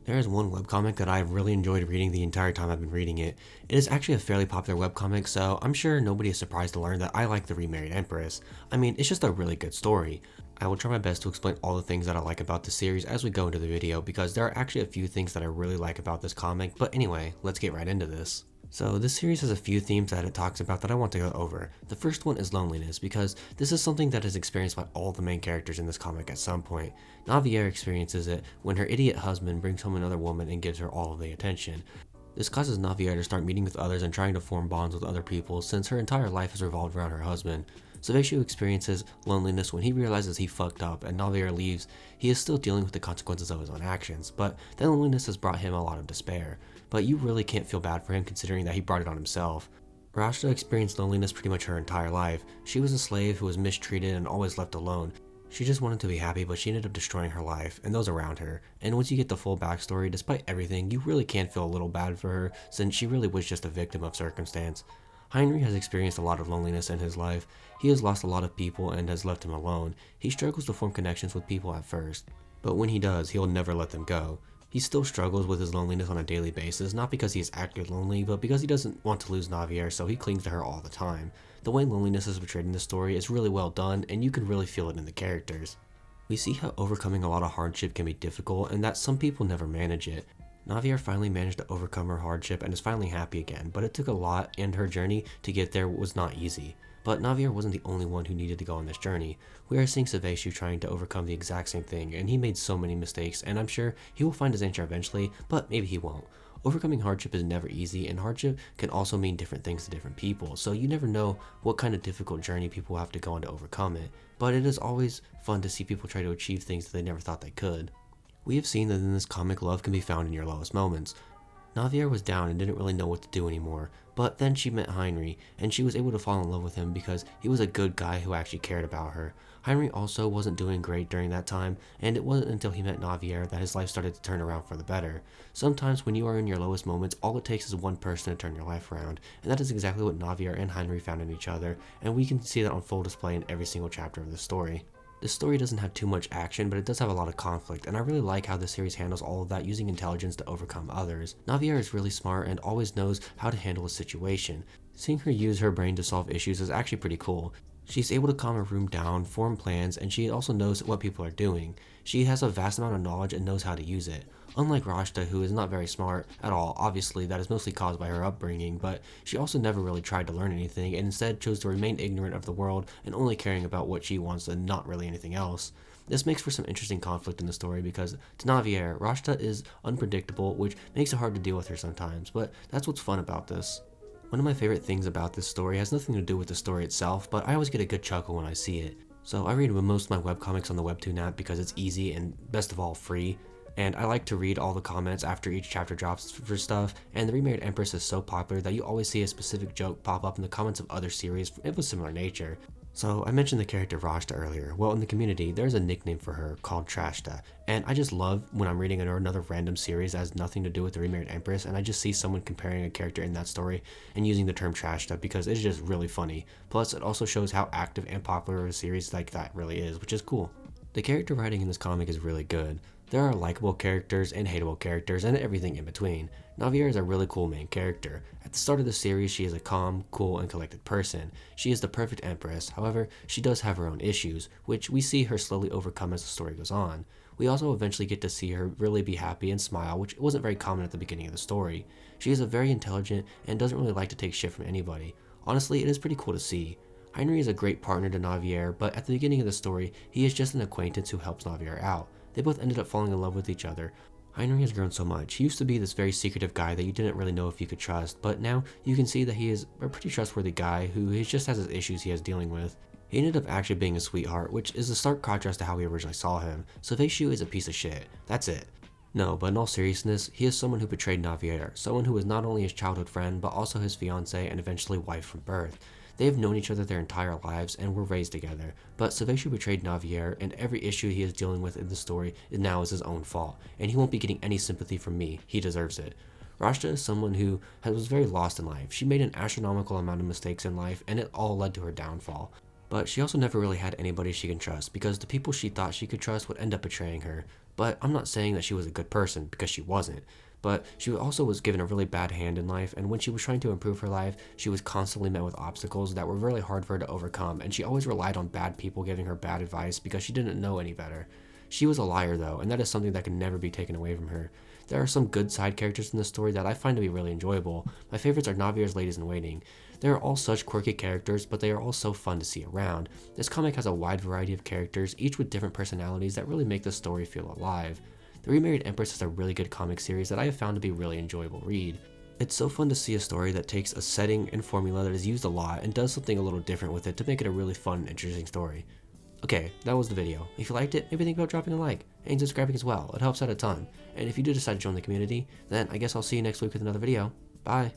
There is one webcomic that I've really enjoyed reading the entire time I've been reading it. It is actually a fairly popular webcomic, so I'm sure nobody is surprised to learn that I like The Remarried Empress. I mean, it's just a really good story. I will try my best to explain all the things that I like about the series as we go into the video, because there are actually a few things that I really like about this comic, but anyway, let's get right into this. So this series has a few themes that it talks about that I want to go over. The first one is loneliness, because this is something that is experienced by all the main characters in this comic at some point. Navier experiences it when her idiot husband brings home another woman and gives her all of the attention. This causes Navier to start meeting with others and trying to form bonds with other people since her entire life has revolved around her husband. Saveshu experiences loneliness when he realizes he fucked up and Navier leaves. He is still dealing with the consequences of his own actions, but that loneliness has brought him a lot of despair. But you really can't feel bad for him considering that he brought it on himself. Rashta experienced loneliness pretty much her entire life. She was a slave who was mistreated and always left alone. She just wanted to be happy, but she ended up destroying her life and those around her. And once you get the full backstory, despite everything, you really can feel a little bad for her since she really was just a victim of circumstance. Heinrich has experienced a lot of loneliness in his life. He has lost a lot of people and has left him alone. He struggles to form connections with people at first, but when he does, he'll never let them go. He still struggles with his loneliness on a daily basis, not because he is actually lonely, but because he doesn't want to lose Navier, so he clings to her all the time. The way loneliness is portrayed in the story is really well done, and you can really feel it in the characters. We see how overcoming a lot of hardship can be difficult, and that some people never manage it. Navier finally managed to overcome her hardship and is finally happy again, but it took a lot, and her journey to get there was not easy. But Navier wasn't the only one who needed to go on this journey. We are seeing Saveshu trying to overcome the exact same thing, and he made so many mistakes, and I'm sure he will find his answer eventually, but maybe he won't. Overcoming hardship is never easy, and hardship can also mean different things to different people, so you never know what kind of difficult journey people have to go on to overcome it. But it is always fun to see people try to achieve things that they never thought they could. We have seen that in this comic, love can be found in your lowest moments. Navier was down and didn't really know what to do anymore, but then she met Heinrich, and she was able to fall in love with him because he was a good guy who actually cared about her. Heinrich also wasn't doing great during that time, and it wasn't until he met Navier that his life started to turn around for the better. Sometimes when you are in your lowest moments, all it takes is one person to turn your life around, and that is exactly what Navier and Heinrich found in each other, and we can see that on full display in every single chapter of the story. This story doesn't have too much action, but it does have a lot of conflict, and I really like how the series handles all of that using intelligence to overcome others. Navier is really smart and always knows how to handle a situation. Seeing her use her brain to solve issues is actually pretty cool. She's able to calm her room down, form plans, and she also knows what people are doing. She has a vast amount of knowledge and knows how to use it. Unlike Rashta, who is not very smart at all, obviously that is mostly caused by her upbringing, but she also never really tried to learn anything and instead chose to remain ignorant of the world and only caring about what she wants and not really anything else. This makes for some interesting conflict in the story because to Navier, Rashta is unpredictable, which makes it hard to deal with her sometimes, but that's what's fun about this. One of my favorite things about this story has nothing to do with the story itself, but I always get a good chuckle when I see it. So I read most of my webcomics on the webtoon app because it's easy and best of all free. And I like to read all the comments after each chapter drops for stuff, and The Remarried Empress is so popular that you always see a specific joke pop up in the comments of other series of a similar nature. So I mentioned the character Rashta earlier. Well, in the community, there's a nickname for her called Trashta, and I just love when I'm reading another random series that has nothing to do with The Remarried Empress, and I just see someone comparing a character in that story and using the term Trashta because it's just really funny. Plus, it also shows how active and popular a series like that really is, which is cool. The character writing in this comic is really good. There are likable characters and hateable characters and everything in between. Navier is a really cool main character. At the start of the series, she is a calm, cool, and collected person. She is the perfect empress, however, she does have her own issues, which we see her slowly overcome as the story goes on. We also eventually get to see her really be happy and smile, which wasn't very common at the beginning of the story. She is a very intelligent and doesn't really like to take shit from anybody. Honestly, it is pretty cool to see. Heinrich is a great partner to Navier, but at the beginning of the story, he is just an acquaintance who helps Navier out. They both ended up falling in love with each other. Heinrich has grown so much. He used to be this very secretive guy that you didn't really know if you could trust, but now you can see that he is a pretty trustworthy guy who just has his issues he has dealing with. He ended up actually being a sweetheart, which is a stark contrast to how we originally saw him. Saveshu is a piece of shit. That's it. No, but in all seriousness, he is someone who betrayed Navier, someone who was not only his childhood friend, but also his fiancée and eventually wife from birth. They have known each other their entire lives and were raised together, but Saveshu betrayed Navier, and every issue he is dealing with in the story now is his own fault, and he won't be getting any sympathy from me. He deserves it. Rashta is someone who was very lost in life. She made an astronomical amount of mistakes in life, and it all led to her downfall. But she also never really had anybody she can trust because the people she thought she could trust would end up betraying her. But I'm not saying that she was a good person, because she wasn't. But she also was given a really bad hand in life, and when she was trying to improve her life, she was constantly met with obstacles that were really hard for her to overcome, and she always relied on bad people giving her bad advice because she didn't know any better. She was a liar though, and that is something that can never be taken away from her. There are some good side characters in this story that I find to be really enjoyable. My favorites are Navier's Ladies in Waiting. They are all such quirky characters, but they are all so fun to see around. This comic has a wide variety of characters, each with different personalities that really make the story feel alive. The Remarried Empress is a really good comic series that I have found to be a really enjoyable read. It's so fun to see a story that takes a setting and formula that is used a lot and does something a little different with it to make it a really fun and interesting story. Okay, that was the video. If you liked it, maybe think about dropping a like and subscribing as well. It helps out a ton. And if you do decide to join the community, then I guess I'll see you next week with another video. Bye!